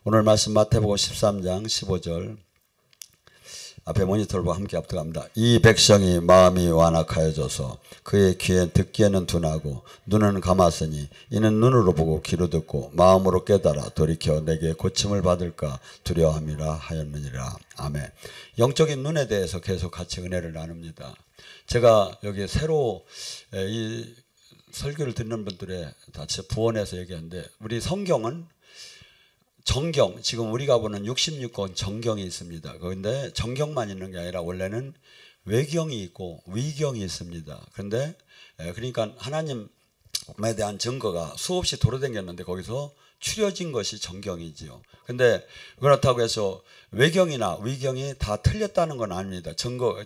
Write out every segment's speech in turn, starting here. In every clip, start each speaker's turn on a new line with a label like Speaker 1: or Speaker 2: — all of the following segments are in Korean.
Speaker 1: 오늘 말씀 마태복음 13장 15절 앞에 모니터를 보고 함께 합독합니다. 이 백성이 마음이 완악하여져서 그의 귀에 듣기에는 둔하고 눈은 감았으니 이는 눈으로 보고 귀로 듣고 마음으로 깨달아 돌이켜 내게 고침을 받을까 두려워함이라 하였느니라. 아멘. 영적인 눈에 대해서 계속 같이 은혜를 나눕니다. 제가 여기 새로 이 설교를 듣는 분들의 다시 부원해서 얘기하는데, 우리 성경은 정경, 지금 우리가 보는 66권 정경이 있습니다. 그런데 정경만 있는 게 아니라 원래는 외경이 있고 위경이 있습니다. 그런데 그러니까 하나님에 대한 증거가 수없이 돌아다녔는데 거기서 추려진 것이 정경이지요. 그런데 그렇다고 해서 외경이나 위경이 다 틀렸다는 건 아닙니다. 증거,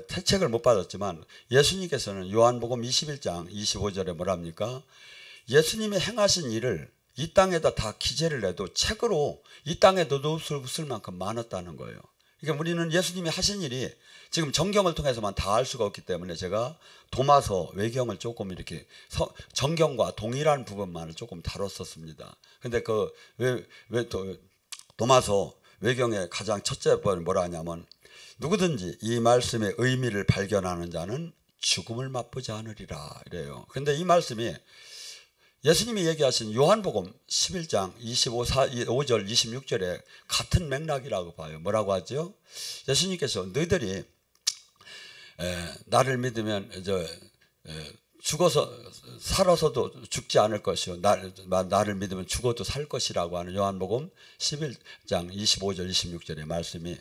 Speaker 1: 태책을 못 받았지만 예수님께서는 요한복음 21장 25절에 뭐랍니까? 예수님이 행하신 일을 이 땅에다 다 기재를 해도 책으로 이 땅에도 없을 만큼 많았다는 거예요. 그러니까 우리는 예수님이 하신 일이 지금 정경을 통해서만 다 알 수가 없기 때문에 제가 도마서 외경을 조금 이렇게 정경과 동일한 부분만을 조금 다뤘었습니다. 근데 도마서 외경의 가장 첫째 번이 뭐라 하냐면, 누구든지 이 말씀의 의미를 발견하는 자는 죽음을 맛보지 않으리라 이래요. 근데 이 말씀이 예수님이 얘기하신 요한복음 11장 25절 26절에 같은 맥락이라고 봐요. 뭐라고 하죠? 예수님께서 너희들이 나를 믿으면 죽어서 살아서도 죽지 않을 것이요 나를 믿으면 죽어도 살 것이라고 하는 요한복음 11장 25절 26절의 말씀이,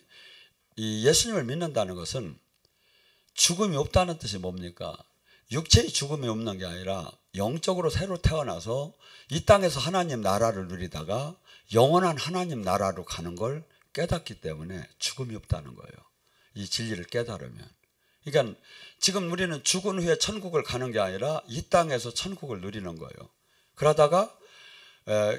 Speaker 1: 이 예수님을 믿는다는 것은 죽음이 없다는 뜻이 뭡니까? 육체의 죽음이 없는 게 아니라 영적으로 새로 태어나서 이 땅에서 하나님 나라를 누리다가 영원한 하나님 나라로 가는 걸 깨닫기 때문에 죽음이 없다는 거예요. 이 진리를 깨달으면. 그러니까 지금 우리는 죽은 후에 천국을 가는 게 아니라 이 땅에서 천국을 누리는 거예요. 그러다가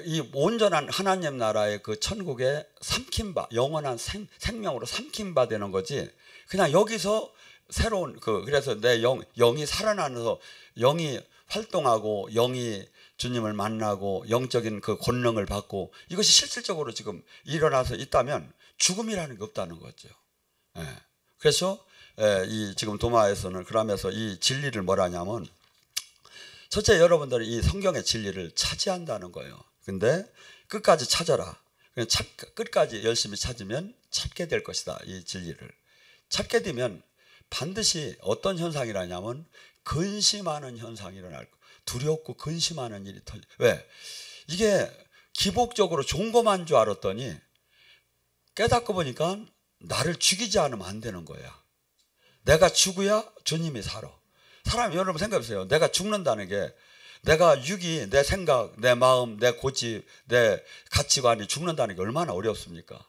Speaker 1: 이 온전한 하나님 나라의 그 천국에 삼킨 바, 영원한 생명으로 삼킨 바 되는 거지, 그냥 여기서 새로운 그래서 내 영이 살아나서 영이 활동하고 영이 주님을 만나고 영적인 그 권능을 받고 이것이 실질적으로 지금 일어나서 있다면 죽음이라는 게 없다는 거죠. 그래서 이 지금 도마에서는 그러면서 이 진리를 뭐라냐면, 첫째 여러분들이 이 성경의 진리를 차지한다는 거예요. 근데 끝까지 찾아라. 끝까지 열심히 찾으면 찾게 될 것이다. 이 진리를 찾게 되면 반드시 어떤 현상이라냐면 근심하는 현상이 일어날 거예요. 두렵고 근심하는 일이 왜? 이게 기복적으로 좋은 것만 줄 알았더니 깨닫고 보니까 나를 죽이지 않으면 안 되는 거야. 내가 죽어야 주님이 살아. 사람 여러분 생각해보세요. 내가 죽는다는 게, 내가 육이, 내 생각, 내 마음, 내 고집, 내 가치관이 죽는다는 게 얼마나 어렵습니까?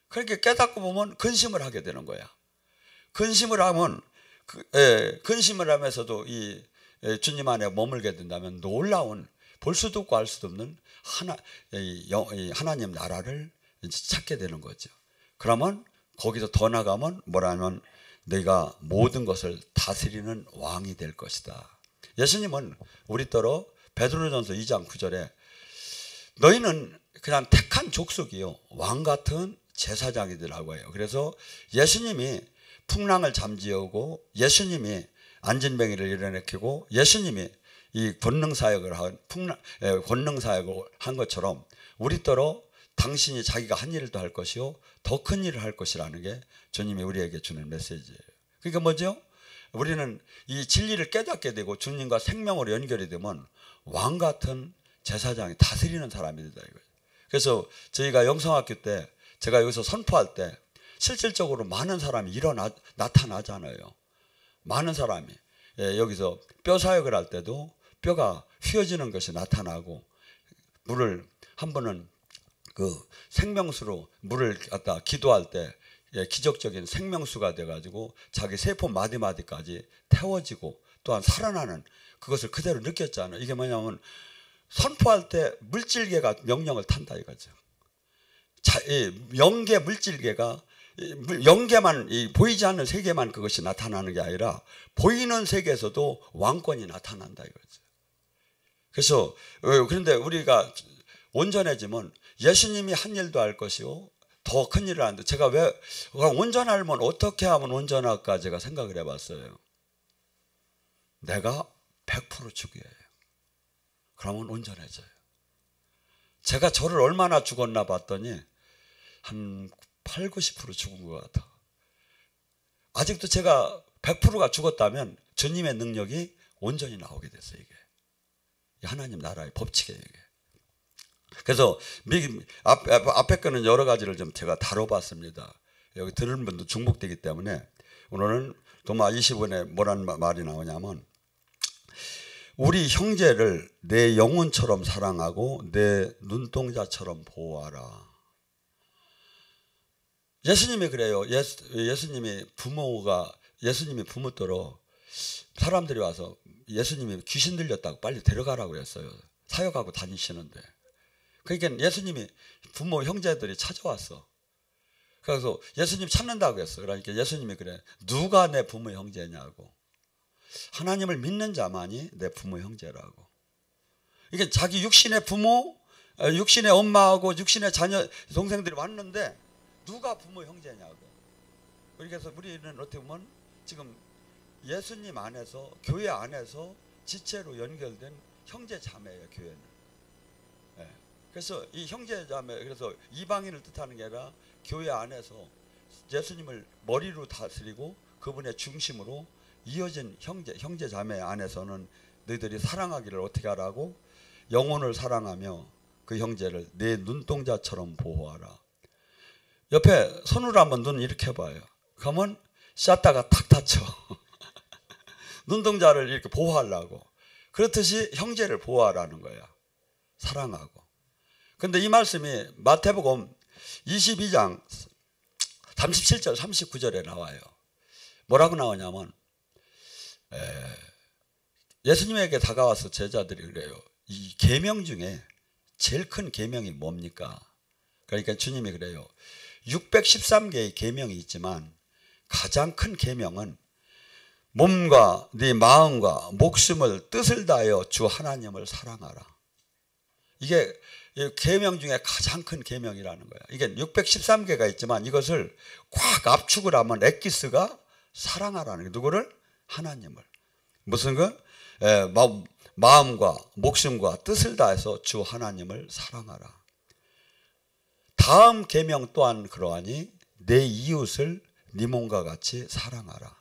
Speaker 1: 그렇게 깨닫고 보면 근심을 하게 되는 거야. 근심을 하면 근심을 하면서도 이 주님 안에 머물게 된다면 놀라운, 볼 수도 없고 알 수도 없는 하나님 나라를 찾게 되는 거죠. 그러면 거기서 더 나가면 뭐라면 내가 모든 것을 다스리는 왕이 될 것이다. 예수님은 우리더러 베드로전서 2장 9절에 너희는 그냥 택한 족속이요 왕 같은 제사장이더라고 해요. 그래서 예수님이 풍랑을 잠재우고 예수님이 안진뱅이를 일어나키고 예수님이 이 권능사역을 한 것처럼 우리더러 당신이 자기가 한 일도 할 것이요 더 큰 일을 할 것이라는 게 주님이 우리에게 주는 메시지예요. 그러니까 뭐죠? 우리는 이 진리를 깨닫게 되고 주님과 생명으로 연결이 되면 왕 같은 제사장이 다스리는 사람이 된다 이거예요. 그래서 저희가 영성학교 때 제가 여기서 선포할 때 실질적으로 많은 사람이 나타나잖아요. 많은 사람이 여기서 뼈 사역을 할 때도 뼈가 휘어지는 것이 나타나고, 물을 한 번은 그 생명수로 물을 갖다 기도할 때 기적적인 생명수가 돼가지고 자기 세포 마디마디까지 태워지고 또한 살아나는 그것을 그대로 느꼈잖아요. 이게 뭐냐면 선포할 때 물질계가 명령을 탄다 이거죠. 영계 물질계가 영계만, 보이지 않는 세계만 그것이 나타나는 게 아니라 보이는 세계에서도 왕권이 나타난다 이거죠. 그래서 그런데 우리가 온전해지면 예수님이 한 일도 할 것이요 더 큰 일을 하는데, 제가 왜 온전하면 어떻게 하면 온전할까 제가 생각을 해봤어요. 내가 100% 죽여요. 그러면 온전해져요. 제가 저를 얼마나 죽었나 봤더니 한 8, 90% 죽은 것 같아. 아직도 제가 100%가 죽었다면 주님의 능력이 온전히 나오게 됐어요. 이게 하나님 나라의 법칙이에요. 이게. 그래서 앞에 거는 여러 가지를 좀 제가 다뤄봤습니다. 여기 들은 분도 중복되기 때문에 오늘은 도마 20원에 뭐라는 말이 나오냐면, 우리 형제를 내 영혼처럼 사랑하고 내 눈동자처럼 보호하라. 예수님이 그래요. 예수님이 부모더러 사람들이 와서 예수님이 귀신 들렸다고 빨리 데려가라고 했어요. 사역하고 다니시는데. 그러니까 예수님이 부모 형제들이 찾아왔어. 그래서 예수님 찾는다고 했어. 그러니까 예수님이 그래, 누가 내 부모 형제냐고. 하나님을 믿는 자만이 내 부모 형제라고. 이게 자기 육신의 부모, 육신의 엄마하고 육신의 자녀, 동생들이 왔는데 누가 부모 형제냐고. 그래서 우리는 어떻게 보면 지금 예수님 안에서, 교회 안에서 지체로 연결된 형제 자매예요, 교회는. 네. 그래서 이 형제 자매, 그래서 이방인을 뜻하는 게 아니라 교회 안에서 예수님을 머리로 다스리고 그분의 중심으로 이어진 형제 자매 안에서는 너희들이 사랑하기를 어떻게 하라고? 영혼을 사랑하며 그 형제를 내 눈동자처럼 보호하라. 옆에 손으로 한번 눈 이렇게 해봐요. 그러면 샷다가 탁 다쳐. 눈동자를 이렇게 보호하려고. 그렇듯이 형제를 보호하라는 거야. 사랑하고. 근데 이 말씀이 마태복음 22장 37절 39절에 나와요. 뭐라고 나오냐면, 예수님에게 다가와서 제자들이 그래요. 이 계명 중에 제일 큰 계명이 뭡니까? 그러니까 주님이 그래요. 613개의 계명이 있지만 가장 큰 계명은 몸과 네 마음과 목숨을 뜻을 다하여 주 하나님을 사랑하라. 이게 계명 중에 가장 큰 계명이라는 거야. 이게 613개가 있지만 이것을 꽉 압축을 하면 엑기스가 사랑하라는 게, 누구를? 하나님을. 무슨 마음과 목숨과 뜻을 다해서 주 하나님을 사랑하라. 다음 계명 또한 그러하니 내 이웃을 네 몸과 같이 사랑하라.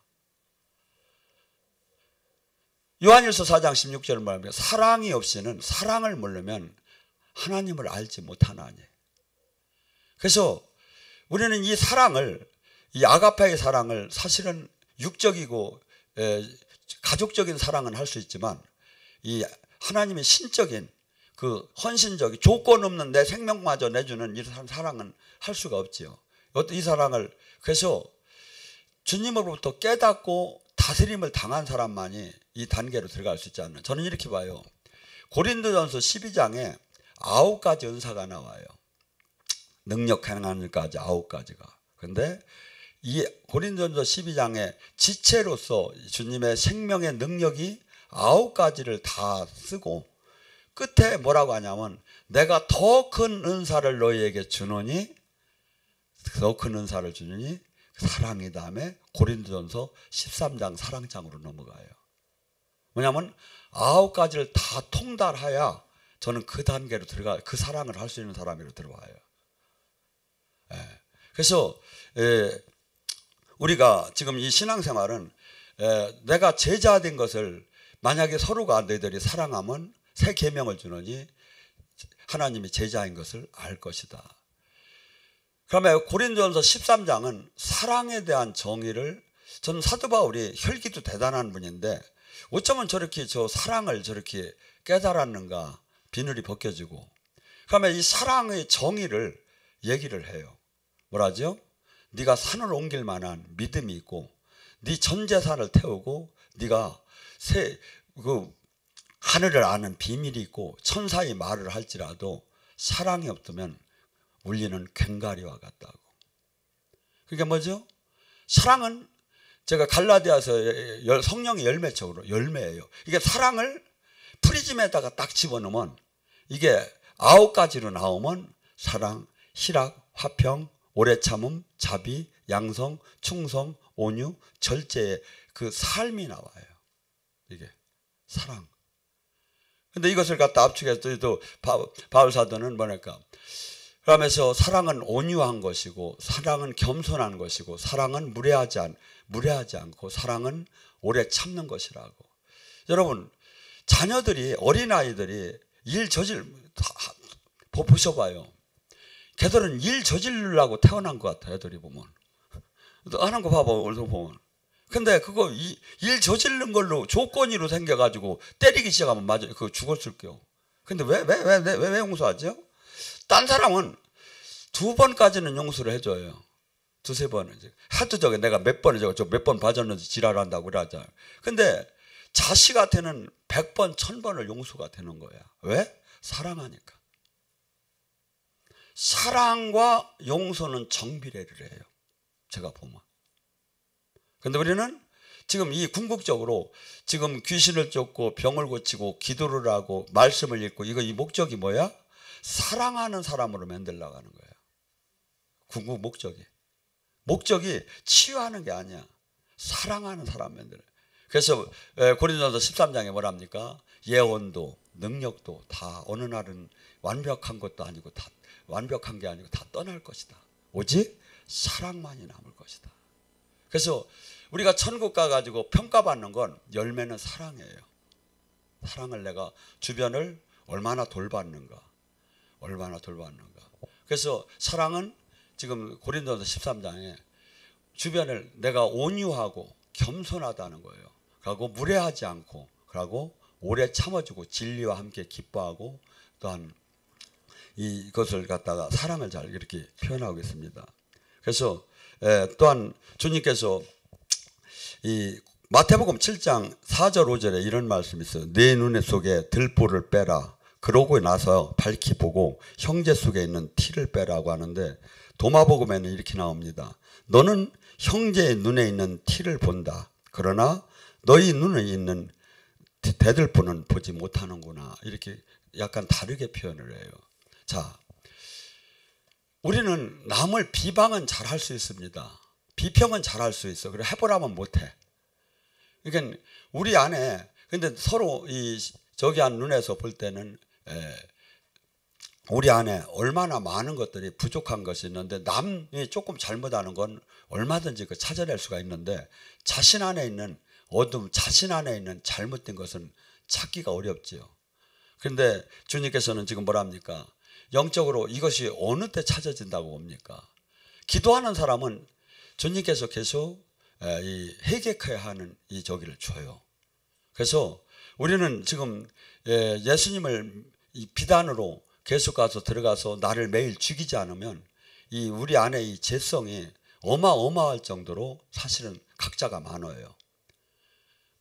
Speaker 1: 요한일서 4장 16절을 말하면, 사랑이 없이는, 사랑을 모르면 하나님을 알지 못하나니. 그래서 우리는 이 사랑을, 이 아가페의 사랑을 사실은 육적이고 가족적인 사랑은 할 수 있지만, 이 하나님의 신적인 그 헌신적인 조건 없는 내 생명마저 내주는 이 사랑은 할 수가 없지요. 이 사랑을, 그래서 주님으로부터 깨닫고 다스림을 당한 사람만이 이 단계로 들어갈 수 있지 않나. 저는 이렇게 봐요. 고린도전서 12장에 9가지 은사가 나와요. 능력 행하는 일까지 9가지가. 근데 이 고린도전서 12장에 지체로서 주님의 생명의 능력이 9가지를 다 쓰고 끝에 뭐라고 하냐면, 내가 더 큰 은사를 너희에게 주노니, 더 큰 은사를 주느니 사랑이 다음에 고린도전서 13장 사랑장으로 넘어가요. 뭐냐면 9가지를 다 통달해야 저는 그 단계로 그 사랑을 할 수 있는 사람으로 들어와요. 그래서 우리가 지금 이 신앙생활은 내가 제자된 것을, 만약에 서로가 너희들이 사랑하면 새 계명을 주노니 하나님이 제자인 것을 알 것이다. 그러면 고린도전서 13장은 사랑에 대한 정의를, 저는 사도 바울이 혈기도 대단한 분인데 어쩌면 저렇게 저 사랑을 저렇게 깨달았는가, 비늘이 벗겨지고. 그러면 이 사랑의 정의를 얘기를 해요. 뭐라죠? 네가 산을 옮길 만한 믿음이 있고, 네 전 재산을 태우고, 네가 하늘을 아는 비밀이 있고 천사의 말을 할지라도 사랑이 없으면 울리는 괭가리와 같다고. 그게 뭐죠? 사랑은 제가 갈라디아서 성령의 열매적으로 열매예요. 이게 사랑을 프리즘에다가 딱 집어넣으면 이게 9가지로 나오면 사랑, 희락, 화평, 오래 참음, 자비, 양성, 충성, 온유, 절제의 그 삶이 나와요. 이게 사랑. 근데 이것을 갖다 압축해서 또 바울 사도는 뭐랄까? 그러면서 사랑은 온유한 것이고, 사랑은 겸손한 것이고, 사랑은 무례하지 않고, 사랑은 오래 참는 것이라고. 여러분, 자녀들이, 어린아이들이 일 보셔봐요. 걔들은 일 저지르려고 태어난 것 같아요. 애들이 보면. 하는 거 봐봐, 얼굴 보면. 근데 그거 일 저지르는 걸로 조건으로 생겨가지고 때리기 시작하면 맞아. 그거 죽었을 게요. 근데 왜 용서하죠? 딴 사람은 2번까지는 용서를 해줘요. 2-3번은. 하도 저게 내가 몇 번 봐줬는지 지랄한다고 그러잖아요. 근데 자식한테는 100번, 1000번을 용서가 되는 거야. 왜? 사랑하니까. 사랑과 용서는 정비례를 해요. 제가 보면. 근데 우리는 지금 이 궁극적으로 지금 귀신을 쫓고 병을 고치고 기도를 하고 말씀을 읽고 이 목적이 뭐야? 사랑하는 사람으로 만들려고 하는 거예요. 궁극 목적이 치유하는 게 아니야. 사랑하는 사람 만들어요. 그래서 고린도서 13장에 뭐랍니까? 예언도 능력도 다 어느 날은 완벽한 것도 아니고 다 완벽한 게 아니고 다 떠날 것이다. 오직 사랑만이 남을 것이다. 그래서 우리가 천국 가가지고 평가받는 건 열매는 사랑이에요. 사랑을 내가 주변을 얼마나 돌봤는가. 그래서 사랑은 지금 고린도서 13장에 주변을 내가 온유하고 겸손하다는 거예요. 그리고 무례하지 않고, 그리고 오래 참아주고 진리와 함께 기뻐하고, 또한 이것을 갖다가 사랑을 잘 이렇게 표현하고 있습니다. 그래서 또한 주님께서 이 마태복음 7장 4절 5절에 이런 말씀이 있어요. 내 눈의 속에 들보를 빼라. 그러고 나서 밝히 보고 형제 속에 있는 티를 빼라고 하는데, 도마복음에는 이렇게 나옵니다. 너는 형제의 눈에 있는 티를 본다. 그러나 너희 눈에 있는 대들보는 보지 못하는구나. 이렇게 약간 다르게 표현을 해요. 자, 우리는 남을 비방은 잘할 수 있습니다. 비평은 잘할 수 있어. 그래 해보라면 못해. 그러니까 우리 안에 근데 서로 저기 한 눈에서 볼 때는 우리 안에 얼마나 많은 것들이 부족한 것이 있는데, 남이 조금 잘못하는 건 얼마든지 찾아낼 수가 있는데, 자신 안에 있는 어둠, 자신 안에 있는 잘못된 것은 찾기가 어렵지요. 그런데 주님께서는 지금 뭐랍니까? 영적으로 이것이 어느 때 찾아진다고 봅니까? 기도하는 사람은 주님께서 계속 이 회개해야 하는 이 저기를 줘요. 그래서 우리는 지금 예수님을 이 비단으로 계속 가서 들어가서 나를 매일 죽이지 않으면 우리 안에 이 죄성이 어마어마할 정도로 사실은 각자가 많아요.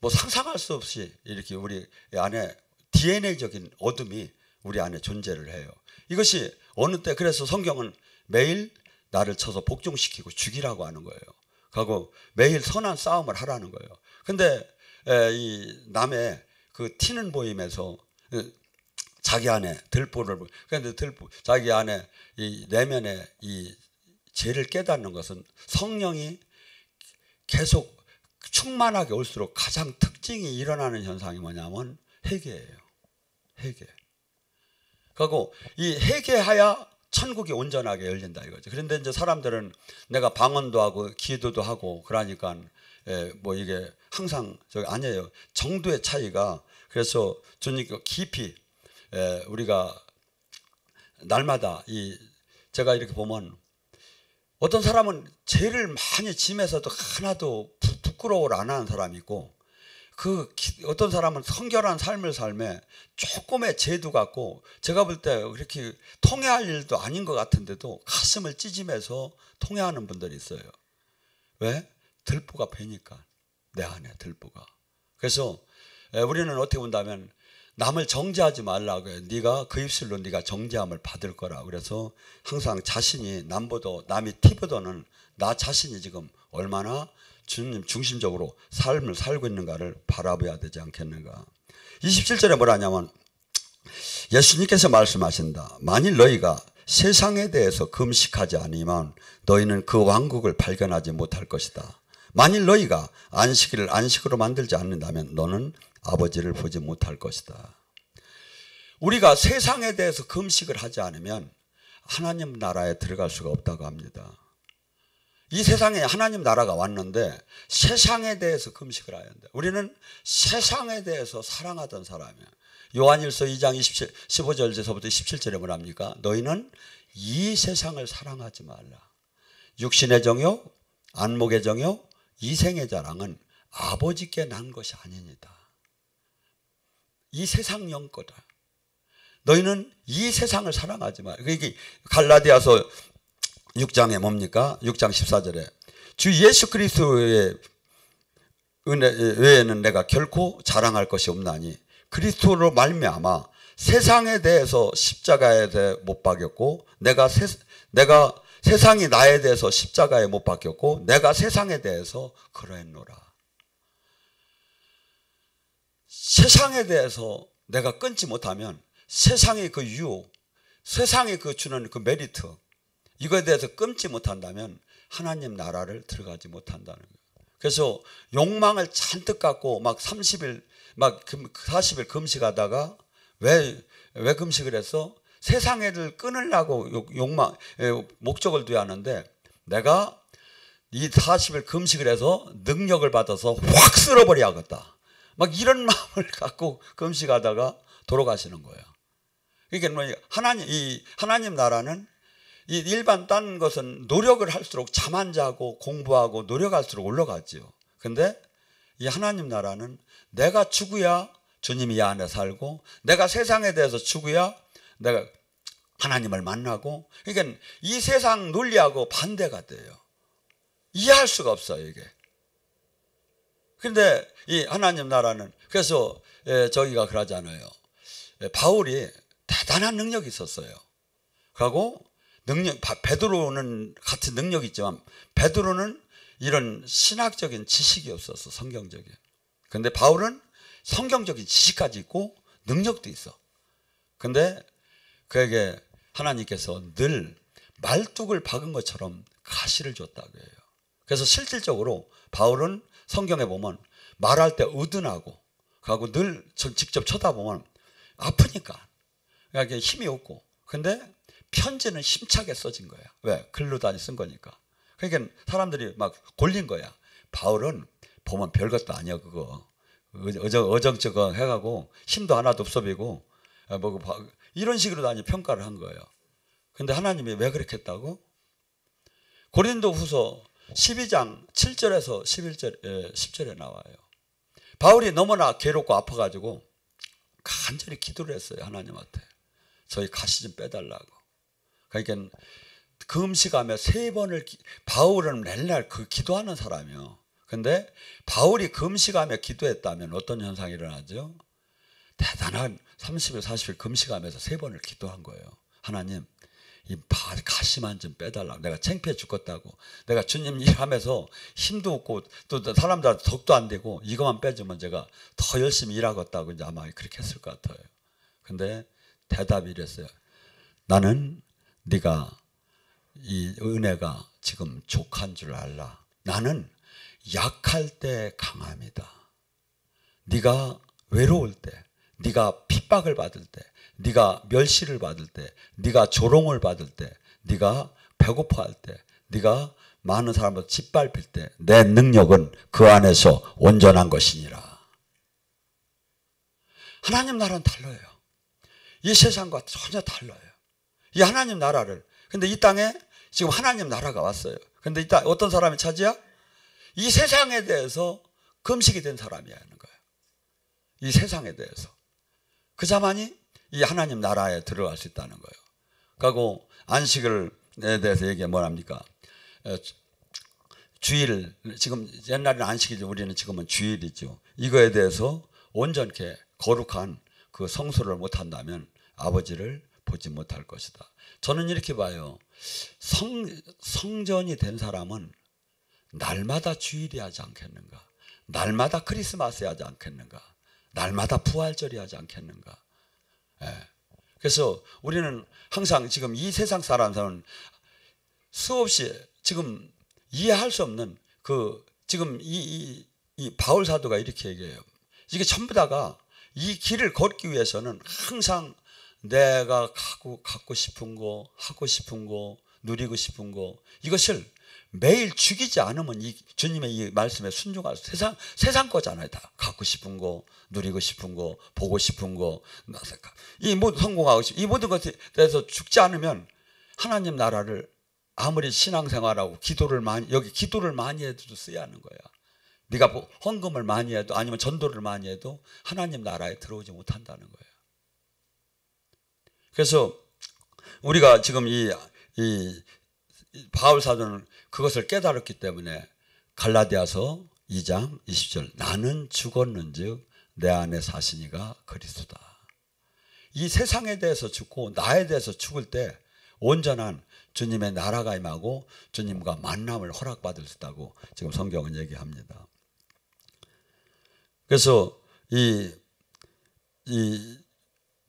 Speaker 1: 뭐 상상할 수 없이 이렇게 우리 안에 DNA적인 어둠이 우리 안에 존재를 해요. 이것이 어느 때, 그래서 성경은 매일 나를 쳐서 복종시키고 죽이라고 하는 거예요. 그리고 매일 선한 싸움을 하라는 거예요. 근데 이 남의 그 티는 보임에서 자기 안에 들보를, 그런데 자기 안에 이 내면의 이 죄를 깨닫는 것은 성령이 계속 충만하게 올수록 가장 특징이 일어나는 현상이 뭐냐면 회개예요. 회개. 그리고 이 회개하야 천국이 온전하게 열린다 이거죠. 그런데 이제 사람들은 내가 방언도 하고 기도도 하고 그러니까 뭐 이게 항상 저기 아니에요. 정도의 차이가. 그래서 주님께 깊이 우리가 날마다 제가 이렇게 보면 어떤 사람은 죄를 많이 지면서도 하나도 부끄러워를 안 하는 사람이 있고, 어떤 사람은 성결한 삶을 살며 조금의 죄도 갖고, 제가 볼 때 그렇게 통회할 일도 아닌 것 같은데도 가슴을 찢으면서 통회하는 분들이 있어요. 왜? 들보가 배니까. 내 안에 들보가. 그래서 우리는 어떻게 본다면 남을 정죄하지 말라고 해요. 네가 그 입술로 네가 정죄함을 받을 거라. 그래서 항상 자신이 남이 티보다는 나 자신이 지금 얼마나 주님 중심적으로 삶을 살고 있는가를 바라봐야 되지 않겠는가. 27절에 뭐라냐면 예수님께서 말씀하신다. 만일 너희가 세상에 대해서 금식하지 않으면 너희는 그 왕국을 발견하지 못할 것이다. 만일 너희가 안식일을 안식으로 만들지 않는다면 너는 아버지를 보지 못할 것이다. 우리가 세상에 대해서 금식을 하지 않으면 하나님 나라에 들어갈 수가 없다고 합니다. 이 세상에 하나님 나라가 왔는데 세상에 대해서 금식을 해야 한다. 우리는 세상에 대해서 사랑하던 사람이야. 요한일서 2장 15절에서부터 17절에 뭐랍니까? 너희는 이 세상을 사랑하지 말라. 육신의 정욕, 안목의 정욕, 이생의 자랑은 아버지께 난 것이 아닙니다. 이 세상 영거다. 너희는 이 세상을 사랑하지 말라. 이게 갈라디아서 6장에 뭡니까? 6장 14절에 주 예수 그리스도의 은혜 외에는 내가 결코 자랑할 것이 없나니 그리스도로 말미암아 세상에 대해서 십자가에 대해 못 박였고 내가 세상이 나에 대해서 십자가에 못 박혔고 내가 세상에 대해서 그러했노라. 세상에 대해서 내가 끊지 못하면 세상의 그 유혹, 세상이 그 주는 그 메리트 이거에 대해서 끊지 못한다면 하나님 나라를 들어가지 못한다는 거예요. 그래서 욕망을 잔뜩 갖고 막 30일 막 40일 금식하다가 왜 금식을 했어? 세상을 끊으려고 욕망 목적을 두야 하는데 내가 이 40일 금식을 해서 능력을 받아서 확 쓸어버려야겠다. 막 이런 마음을 갖고 금식하다가 돌아가시는 거예요. 그러니까 뭐 하나님 나라는 이 일반 딴 것은 노력을 할수록 잠 안 자고 공부하고 노력할수록 올라가죠. 근데 이 하나님 나라는 내가 죽어야 주님이 이 안에 살고 내가 세상에 대해서 죽어야 내가 하나님을 만나고 그러니까 이 세상 논리하고 반대가 돼요. 이해할 수가 없어요 이게. 그런데 이 하나님 나라는 그래서 저기가 그러잖아요. 바울이 대단한 능력이 있었어요. 그리고 베드로는 같은 능력이 있지만 베드로는 이런 신학적인 지식이 없었어. 성경적인. 근데 바울은 성경적인 지식까지 있고 능력도 있어. 근데 그에게 하나님께서 늘 말뚝을 박은 것처럼 가시를 줬다고 해요. 그래서 실질적으로 바울은 성경에 보면 말할 때 어둔하고 그리고 늘 직접 쳐다보면 아프니까 그러니까 힘이 없고 근데 편지는 힘차게 써진 거야. 왜? 글로 다니 쓴 거니까. 그러니까 사람들이 막 골린 거야. 바울은 보면 별것도 아니야 그거. 어정쩡 해가고 힘도 하나도 없어 보이고 이런 식으로 다니 평가를 한 거예요. 근데 하나님이 왜 그렇게 했다고? 고린도 후서 12장 7절에서 10절에 나와요. 바울이 너무나 괴롭고 아파가지고 간절히 기도를 했어요. 하나님한테. 저희 가시 좀 빼달라고. 그러니까 금식하며 3번을 바울은 맨날 그 기도하는 사람이요. 근데 바울이 금식하며 기도했다면 어떤 현상이 일어나죠? 대단한 30일 40일 금식하면서 3번을 기도한 거예요. 하나님 이 가시만 좀 빼달라고. 내가 창피해 죽겠다고. 내가 주님 일하면서 힘도 없고 또 사람들한테 덕도 안 되고 이것만 빼주면 제가 더 열심히 일하겠다고 이제 아마 그렇게 했을 것 같아요. 근데 대답이 이랬어요. 나는 네가 이 은혜가 지금 족한 줄 알라. 나는 약할 때 강함이다. 네가 외로울 때, 네가 핍박을 받을 때, 네가 멸시를 받을 때, 네가 조롱을 받을 때, 네가 배고파할 때, 네가 많은 사람을 짓밟힐 때 내 능력은 그 안에서 온전한 것이니라. 하나님 나라는 달라요. 이 세상과 전혀 달라요. 이 하나님 나라를. 근데 이 땅에 지금 하나님 나라가 왔어요. 근데 이따 어떤 사람이 차지야? 이 세상에 대해서 금식이 된 사람이야 하는 거예요. 이 세상에 대해서. 그 자만이 이 하나님 나라에 들어갈 수 있다는 거예요. 그리고 안식일에 대해서 얘기하면 뭐랍니까? 주일, 지금 옛날에는 안식이죠. 우리는 지금은 주일이죠. 이거에 대해서 온전케 거룩한 그 성수를 못한다면 아버지를 보지 못할 것이다. 저는 이렇게 봐요. 성전이 된 사람은 날마다 주일이 하지 않겠는가? 날마다 크리스마스 하지 않겠는가? 날마다 부활절이 하지 않겠는가? 그래서 우리는 항상 지금 이 세상 사람들은 수없이 지금 이해할 수 없는 지금 이 바울 사도가 이렇게 얘기해요. 이게 전부 다가 이 길을 걷기 위해서는 항상 내가 갖고 싶은 거, 하고 싶은 거, 누리고 싶은 거, 이것을 매일 죽이지 않으면 이 주님의 이 말씀에 순종할 세상 거잖아요. 다 갖고 싶은 거, 누리고 싶은 거, 보고 싶은 거, 이 모든 성공하고 싶은 이 모든 것에 대해서 죽지 않으면 하나님 나라를 아무리 신앙생활하고 기도를 많이 해도 써야 하는 거야. 네가 헌금을 많이 해도 아니면 전도를 많이 해도 하나님 나라에 들어오지 못한다는 거예요. 그래서 우리가 지금 이 바울 사도는 그것을 깨달았기 때문에 갈라디아서 2장 20절 나는 죽었는즉 내 안에 사시니가 그리스도다. 이 세상에 대해서 죽고 나에 대해서 죽을 때 온전한 주님의 나라가 임하고 주님과 만남을 허락받을 수 있다고 지금 성경은 얘기합니다. 그래서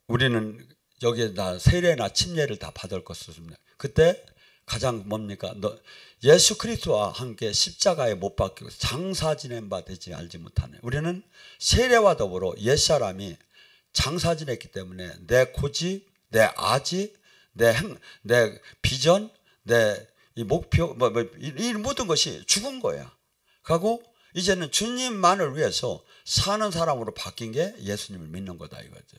Speaker 1: 우리는 여기에 다 세례나 침례를 다 받을 것입니다. 그때 가장 뭡니까? 예수 그리스도와 함께 십자가에 못 박히고 장사 지낸 바 되지 알지 못하네. 우리는 세례와 더불어 옛사람이 장사 지냈기 때문에 내 고집, 내 아집, 내 비전, 내 이 목표, 이 모든 것이 죽은 거야. 그리고 이제는 주님만을 위해서 사는 사람으로 바뀐 게 예수님을 믿는 거다 이거죠.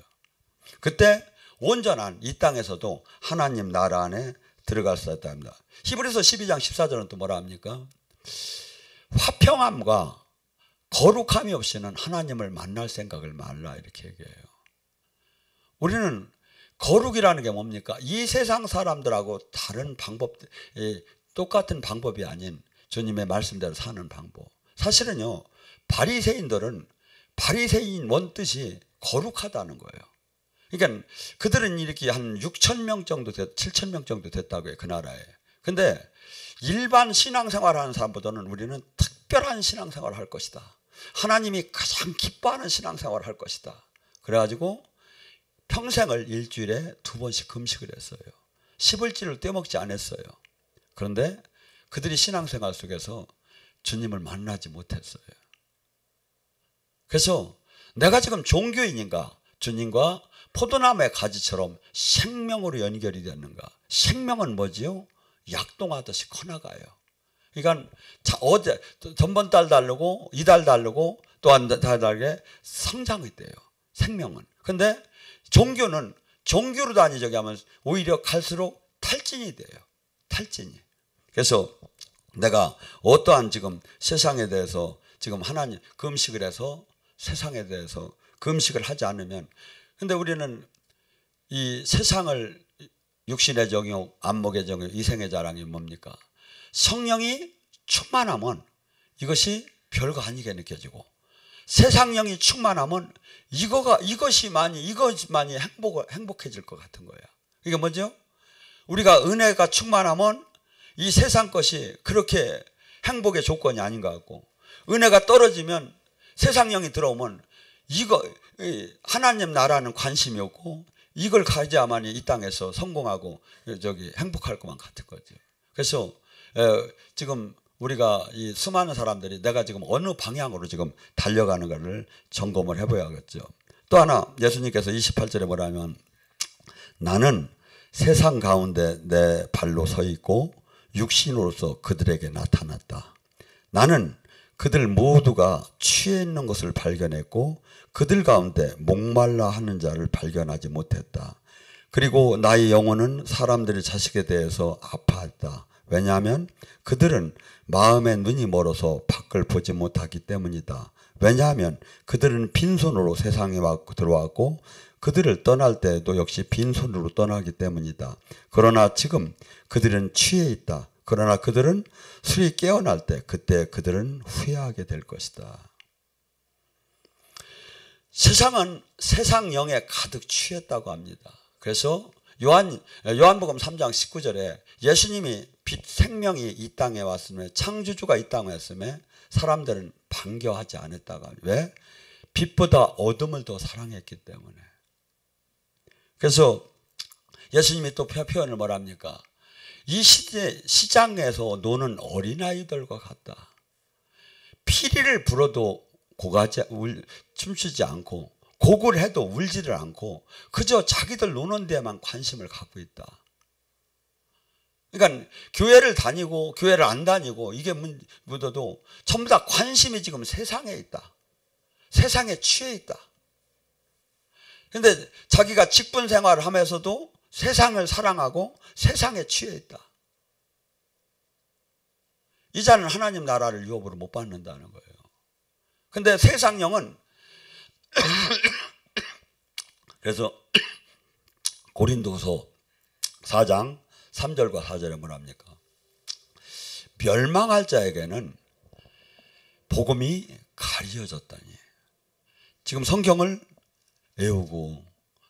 Speaker 1: 그때 온전한 이 땅에서도 하나님 나라 안에 들어갈 수 있다 합니다. 히브리서 12장 14절은 또 뭐라 합니까? 화평함과 거룩함이 없이는 하나님을 만날 생각을 말라 이렇게 얘기해요. 우리는 거룩이라는 게 뭡니까? 이 세상 사람들하고 다른 방법, 똑같은 방법이 아닌 주님의 말씀대로 사는 방법. 사실은요, 바리새인들은 바리새인 원뜻이 거룩하다는 거예요. 그러니까 그들은 이렇게 한 6천 명 정도 7천 명 정도 됐다고 해요. 그 나라에. 근데 일반 신앙생활 하는 사람보다는 우리는 특별한 신앙생활을 할 것이다. 하나님이 가장 기뻐하는 신앙생활을 할 것이다. 그래가지고 평생을 일주일에 2번씩 금식을 했어요. 10일째를 떼먹지 않았어요. 그런데 그들이 신앙생활 속에서 주님을 만나지 못했어요. 그래서 내가 지금 종교인인가? 주님과 포도나무의 가지처럼 생명으로 연결이 됐는가? 생명은 뭐지요? 약동하듯이 커나가요. 그러니까 전번 달 다르고 이달 다르고 또 한 달 다르게 성장이 돼요. 생명은. 근데 종교는 종교로 다니자고 하면 오히려 갈수록 탈진이 돼요. 탈진이. 그래서 내가 어떠한 지금 세상에 대해서 지금 하나님 금식을 해서 세상에 대해서 금식을 하지 않으면 근데 우리는 이 세상을 육신의 정욕, 안목의 정욕, 이생의 자랑이 뭡니까? 성령이 충만하면 이것이 별거 아니게 느껴지고 세상령이 충만하면 이것만이 행복해질 것 같은 거예요. 이게 뭐죠? 우리가 은혜가 충만하면 이 세상 것이 그렇게 행복의 조건이 아닌 것 같고 은혜가 떨어지면 세상령이 들어오면 하나님 나라는 관심이 없고 이걸 가져야만이 이 땅에서 성공하고 행복할 것만 같은 거죠. 그래서 지금 우리가 이 수많은 사람들이 내가 지금 어느 방향으로 지금 달려가는 것을 점검을 해봐야겠죠. 또 하나 예수님께서 28절에 뭐라면 나는 세상 가운데 내 발로 서 있고 육신으로서 그들에게 나타났다. 나는 그들 모두가 취해 있는 것을 발견했고 그들 가운데 목말라 하는 자를 발견하지 못했다. 그리고 나의 영혼은 사람들의 자식에 대해서 아파했다. 왜냐하면 그들은 마음의 눈이 멀어서 밖을 보지 못하기 때문이다. 왜냐하면 그들은 빈손으로 세상에 들어왔고 그들을 떠날 때에도 역시 빈손으로 떠나기 때문이다. 그러나 지금 그들은 취해 있다. 그러나 그들은 술이 깨어날 때 그때 그들은 후회하게 될 것이다. 세상은 세상 영에 가득 취했다고 합니다. 그래서 요한복음 3장 19절에 예수님이 빛 생명이 이 땅에 왔음에 창조주가 이 땅에 왔음에 사람들은 반겨하지 않았다고 합니다. 왜? 빛보다 어둠을 더 사랑했기 때문에. 그래서 예수님이 또 표현을 뭐랍니까? 이 시대 시장에서 노는 어린아이들과 같다. 피리를 불어도 춤추지 않고 곡을 해도 울지를 않고 그저 자기들 노는 데만 관심을 갖고 있다. 그러니까 교회를 다니고 교회를 안 다니고 이게 묻어도 전부 다 관심이 지금 세상에 있다. 세상에 취해 있다. 그런데 자기가 직분 생활을 하면서도 세상을 사랑하고 세상에 취해 있다. 이 자는 하나님 나라를 유업으로 못 받는다는 거예요. 근데 세상령은 그래서 고린도서 4장 3절과 4절에 뭐랍니까? 멸망할 자에게는 복음이 가려졌다니. 지금 성경을 외우고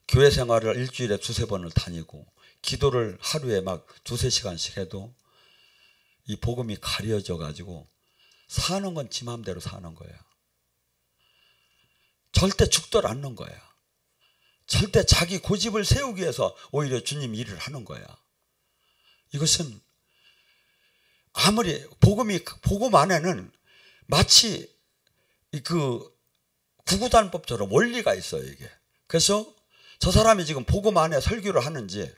Speaker 1: 교회 생활을 일주일에 두세 번을 다니고 기도를 하루에 막 두세 시간씩 해도 이 복음이 가려져 가지고 사는 건 지 마음대로 사는 거야. 절대 죽들 않는 거야. 절대 자기 고집을 세우기 위해서 오히려 주님 일을 하는 거야. 이것은 아무리 복음 안에는 마치 그 구구단법처럼 원리가 있어요, 이게. 그래서 저 사람이 지금 복음 안에 설교를 하는지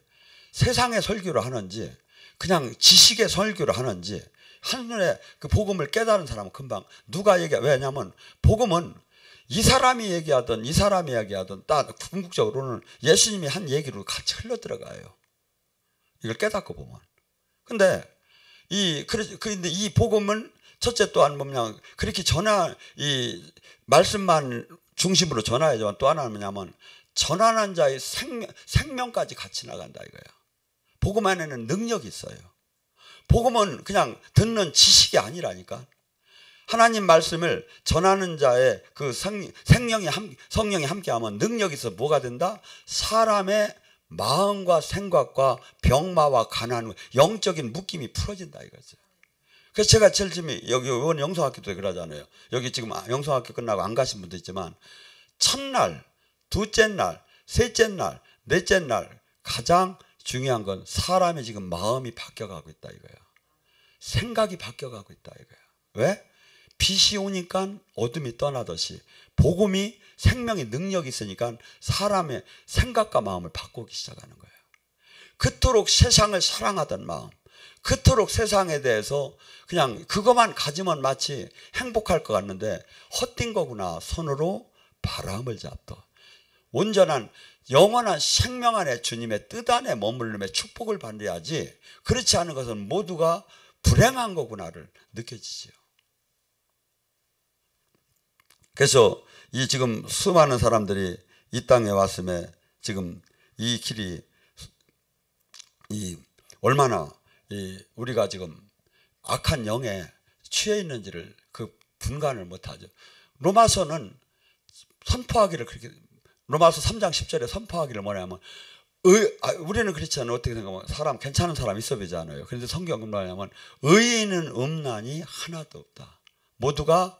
Speaker 1: 세상의 설교를 하는지 그냥 지식의 설교를 하는지 한눈에 그 복음을 깨달은 사람은 금방 누가 왜냐하면 복음은 이 사람이 얘기하든 이 사람이 얘기하든 딱 궁극적으로는 예수님이 한 얘기로 같이 흘러 들어가요. 이걸 깨닫고 보면. 근데 근데 이 복음은 첫째 또한 뭐냐 그렇게 이 말씀만 중심으로 전하야지만 또 하나는 뭐냐면 전하는 자의 생명까지 같이 나간다 이거야. 복음 안에는 능력이 있어요. 복음은 그냥 듣는 지식이 아니라니까. 하나님 말씀을 전하는 자의 그 성령이 함께하면 능력이 있어 뭐가 된다? 사람의 마음과 생각과 병마와 가난, 영적인 묶임이 풀어진다 이거죠. 그래서 제가 제일 처음에 여기 이번 영성학교도 그러잖아요. 여기 지금 영성학교 끝나고 안 가신 분도 있지만 첫날, 둘째 날, 셋째 날, 넷째 날 가장 중요한 건 사람이 지금 마음이 바뀌어가고 있다 이거야. 생각이 바뀌어가고 있다 이거야. 왜? 빛이 오니까 어둠이 떠나듯이 복음이 생명의 능력이 있으니까 사람의 생각과 마음을 바꾸기 시작하는 거예요. 그토록 세상을 사랑하던 마음, 그토록 세상에 대해서 그냥 그것만 가지면 마치 행복할 것 같는데 헛된 거구나. 손으로 바람을 잡다. 온전한 영원한 생명 안에 주님의 뜻 안에 머물림의 축복을 받아야지 그렇지 않은 것은 모두가 불행한 거구나를 느껴지지요. 그래서 이 지금 수많은 사람들이 이 땅에 왔음에 지금 이 길이 얼마나 우리가 지금 악한 영에 취해 있는지를 그 분간을 못하죠. 로마서는 선포하기를 그렇게 로마서 3장 10절에 선포하기를 뭐냐면 우리는 그렇지 않아요. 어떻게 생각하면 사람 괜찮은 사람 있어 보지 않아요. 그런데 성경은 뭐냐면 의인은 없나니 하나도 없다. 모두가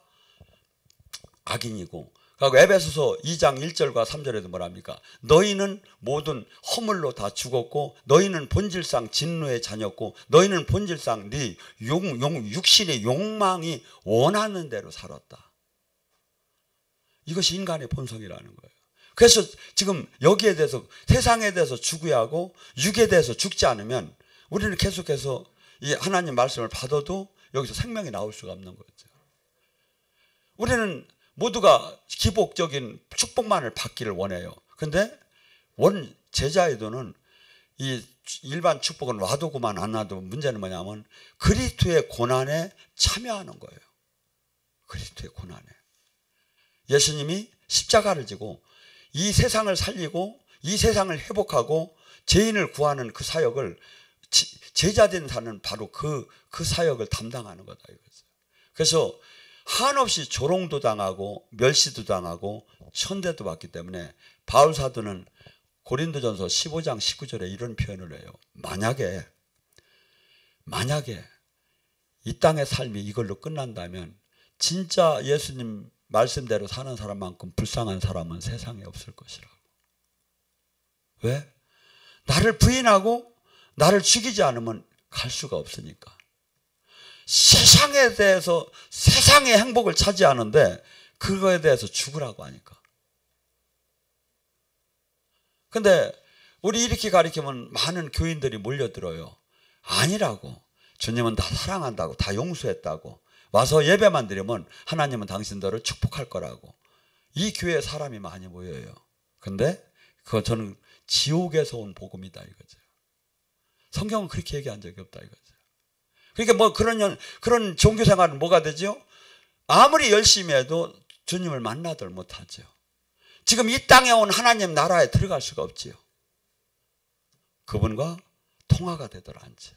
Speaker 1: 악인이고 그리고 에베소서 2장 1절과 3절에도 뭐랍니까? 너희는 모든 허물로 다 죽었고 너희는 본질상 진노의 자녀였고 너희는 본질상 네 육신의 욕망이 원하는 대로 살았다. 이것이 인간의 본성이라는 거예요. 그래서 지금 여기에 대해서 세상에 대해서 죽어야 하고 육에 대해서 죽지 않으면 우리는 계속해서 이 하나님 말씀을 받아도 여기서 생명이 나올 수가 없는 거죠. 우리는 모두가 기복적인 축복만을 받기를 원해요. 그런데 제자에도는 이 일반 축복은 와도 그만 안 와도 문제는 뭐냐면 그리스도의 고난에 참여하는 거예요. 그리스도의 고난에. 예수님이 십자가를 지고 이 세상을 살리고 이 세상을 회복하고 죄인을 구하는 그 사역을 제자된 사는 바로 그 사역을 담당하는 거다 이거죠. 그래서 한없이 조롱도 당하고 멸시도 당하고 천대도 받기 때문에 바울 사도는 고린도전서 15장 19절에 이런 표현을 해요. 만약에 이 땅의 삶이 이걸로 끝난다면 진짜 예수님 말씀대로 사는 사람만큼 불쌍한 사람은 세상에 없을 것이라고. 왜? 나를 부인하고 나를 죽이지 않으면 갈 수가 없으니까. 세상에 대해서 세상의 행복을 차지하는데 그거에 대해서 죽으라고 하니까. 근데 우리 이렇게 가르치면 많은 교인들이 몰려들어요. 아니라고. 주님은 다 사랑한다고, 다 용서했다고. 와서 예배만 드리면 하나님은 당신들을 축복할 거라고. 이 교회에 사람이 많이 모여요. 근데 그거 저는 지옥에서 온 복음이다 이거죠. 성경은 그렇게 얘기한 적이 없다 이거죠. 그러니까 뭐 그런 종교 생활은 뭐가 되죠? 아무리 열심히 해도 주님을 만나들 못하죠. 지금 이 땅에 온 하나님 나라에 들어갈 수가 없지요. 그분과 통화가 되더라 않죠.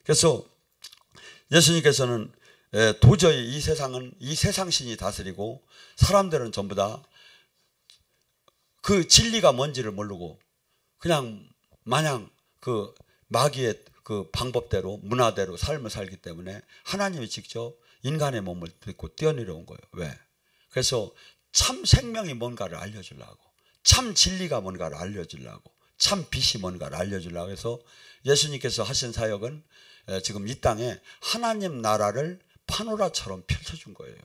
Speaker 1: 그래서 예수님께서는 도저히 이 세상은 이 세상신이 다스리고 사람들은 전부 다 그 진리가 뭔지를 모르고 그냥 마냥 그 마귀의 그 방법대로 문화대로 삶을 살기 때문에 하나님이 직접 인간의 몸을 듣고 뛰어내려온 거예요. 왜? 그래서 참 생명이 뭔가를 알려주려고, 참 진리가 뭔가를 알려주려고, 참 빛이 뭔가를 알려주려고 해서 예수님께서 하신 사역은 지금 이 땅에 하나님 나라를 파노라처럼 펼쳐준 거예요.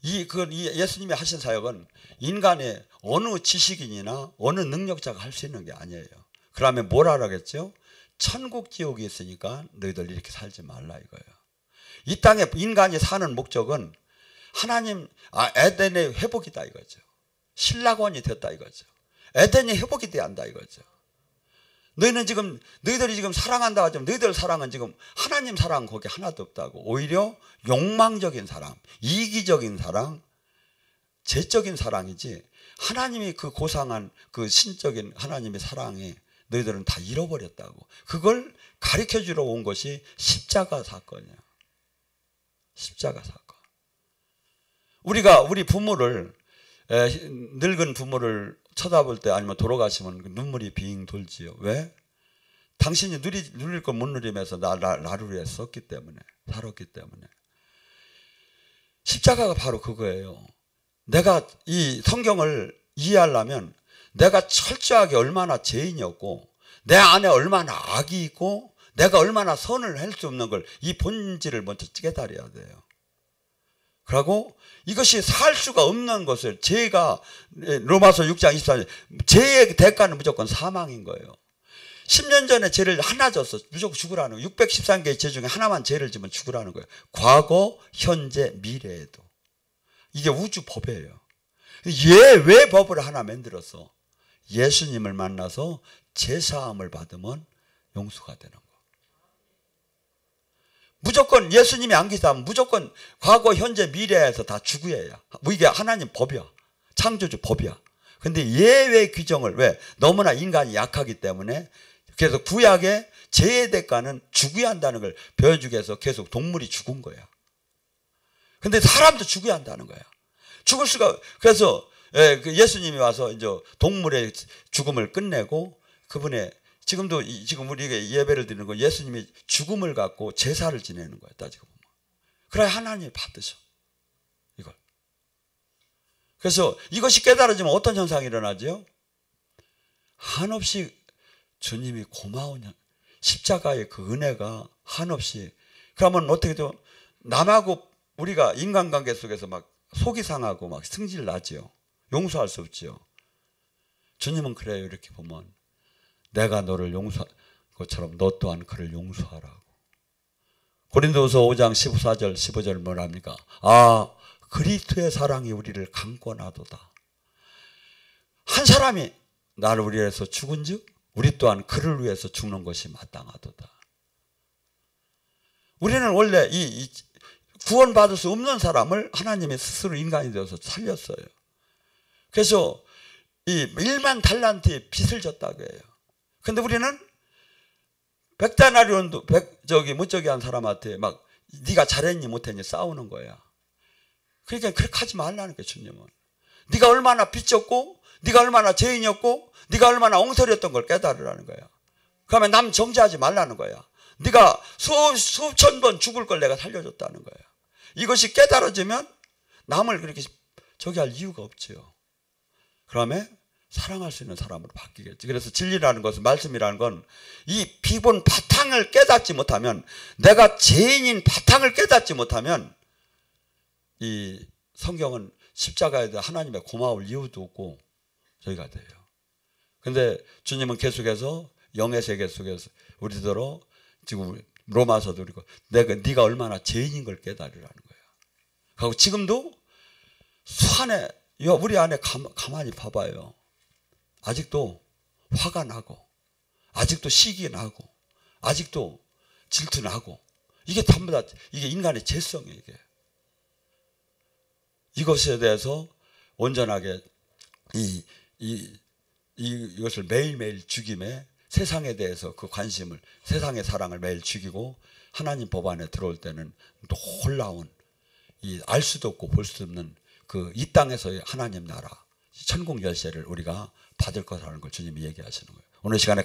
Speaker 1: 이 예수님이 하신 사역은 인간의 어느 지식인이나 어느 능력자가 할 수 있는 게 아니에요. 그러면 뭘 하라겠죠? 천국 지옥이 있으니까 너희들 이렇게 살지 말라 이거예요. 이 땅에 인간이 사는 목적은 하나님 에덴의 회복이다 이거죠. 신라권이 됐다 이거죠. 에덴이 회복이 돼야 한다 이거죠. 너희들이 지금 사랑한다 하지만 너희들 사랑은 지금 하나님 사랑 거기 하나도 없다고. 오히려 욕망적인 사랑, 이기적인 사랑, 죄적인 사랑이지 하나님이 그 고상한 그 신적인 하나님의 사랑이 너희들은 다 잃어버렸다고. 그걸 가르쳐주러 온 것이 십자가 사건이야. 십자가 사건. 우리가 우리 부모를 늙은 부모를 쳐다볼 때 아니면 돌아가시면 눈물이 빙 돌지요. 왜? 당신이 누릴 걸 못 누리면서 나를 위해 썼기 때문에, 살았기 때문에. 십자가가 바로 그거예요. 내가 이 성경을 이해하려면 내가 철저하게 얼마나 죄인이었고 내 안에 얼마나 악이 있고 내가 얼마나 선을 할 수 없는 걸 이 본질을 먼저 깨달아야 돼요. 그리고 이것이 살 수가 없는 것을 죄가 로마서 6장 24절 죄의 대가는 무조건 사망인 거예요. 10년 전에 죄를 하나 졌어. 무조건 죽으라는 거예요. 613개의 죄 중에 하나만 죄를 지면 죽으라는 거예요. 과거, 현재, 미래에도. 이게 우주 법이에요. 왜 법을 하나 만들었어? 예수님을 만나서 죄사함을 받으면 용서가 되는 거. 무조건 예수님이 안 계시다면 무조건 과거, 현재, 미래에서 다 죽어야. 이게 하나님 법이야. 창조주 법이야. 근데 예외 규정을 왜? 너무나 인간이 약하기 때문에 그래서 구약의 죄의 대가는 죽어야 한다는 걸 보여주기 위해서 계속 동물이 죽은 거야. 근데 사람도 죽어야 한다는 거야. 죽을 수가 그래서 예수님이 와서 이제 동물의 죽음을 끝내고 그분의 지금 우리가 예배를 드리는 거 예수님이 죽음을 갖고 제사를 지내는 거예요. 따지고 보면. 그래야 하나님이 받으셔. 이걸. 그래서 이것이 깨달아지면 어떤 현상이 일어나죠? 한없이 주님이 고마운 십자가의 그 은혜가 한없이 그러면 어떻게 좀 남하고 우리가 인간관계 속에서 막 속이 상하고 막 승질 나지요. 용서할 수 없지요. 주님은 그래요. 이렇게 보면 내가 너를 용서한 것처럼 너 또한 그를 용서하라고. 고린도후서 5장 14절 15절 뭐랍니까? 그리스도의 사랑이 우리를 강권하도다. 한 사람이 나를 위해서 죽은즉 우리 또한 그를 위해서 죽는 것이 마땅하도다. 우리는 원래 이 구원받을 수 없는 사람을 하나님이 스스로 인간이 되어서 살렸어요. 그래서 이 1만 달란트의 빚을 졌다고 해요. 근데 우리는 백다나리온도 무적이 한 사람한테 막 네가 잘했니 못했니 싸우는 거야. 그러니까 그렇게 하지 말라는 거예요. 주님은. 네가 얼마나 빚졌고 네가 얼마나 죄인이었고 네가 얼마나 엉터리였던 걸 깨달으라는 거야. 그러면 남 정죄하지 말라는 거야. 네가 수천 번 죽을 걸 내가 살려줬다는 거야. 이것이 깨달아지면 남을 그렇게 저기 할 이유가 없지요. 그러면 사랑할 수 있는 사람으로 바뀌겠지. 그래서 진리라는 것은, 말씀이라는 건 이 기본 바탕을 깨닫지 못하면, 내가 죄인인 바탕을 깨닫지 못하면 이 성경은 십자가에 대해 하나님의 고마울 이유도 없고 저희가 돼요. 근데 주님은 계속해서 영의 세계 속에서 우리더러 지금 로마서도 그리고 네가 얼마나 죄인인 걸 깨달으라는 거예요. 그리고 지금도 안에, 우리 안에 가만히 봐봐요. 아직도 화가 나고, 아직도 시기 나고, 아직도 질투 나고, 이게 전부 다 이게 인간의 죄성이에요. 이것에 대해서 온전하게 이것을 매일매일 죽임에, 세상에 대해서 그 관심을, 세상의 사랑을 매일 죽이고 하나님 법 안에 들어올 때는 놀라운, 알 수도 없고 볼 수 없는 그 이 땅에서의 하나님 나라, 천국 열쇠를 우리가 받을 거라는 걸 주님이 얘기하시는 거예요. 오늘 시간에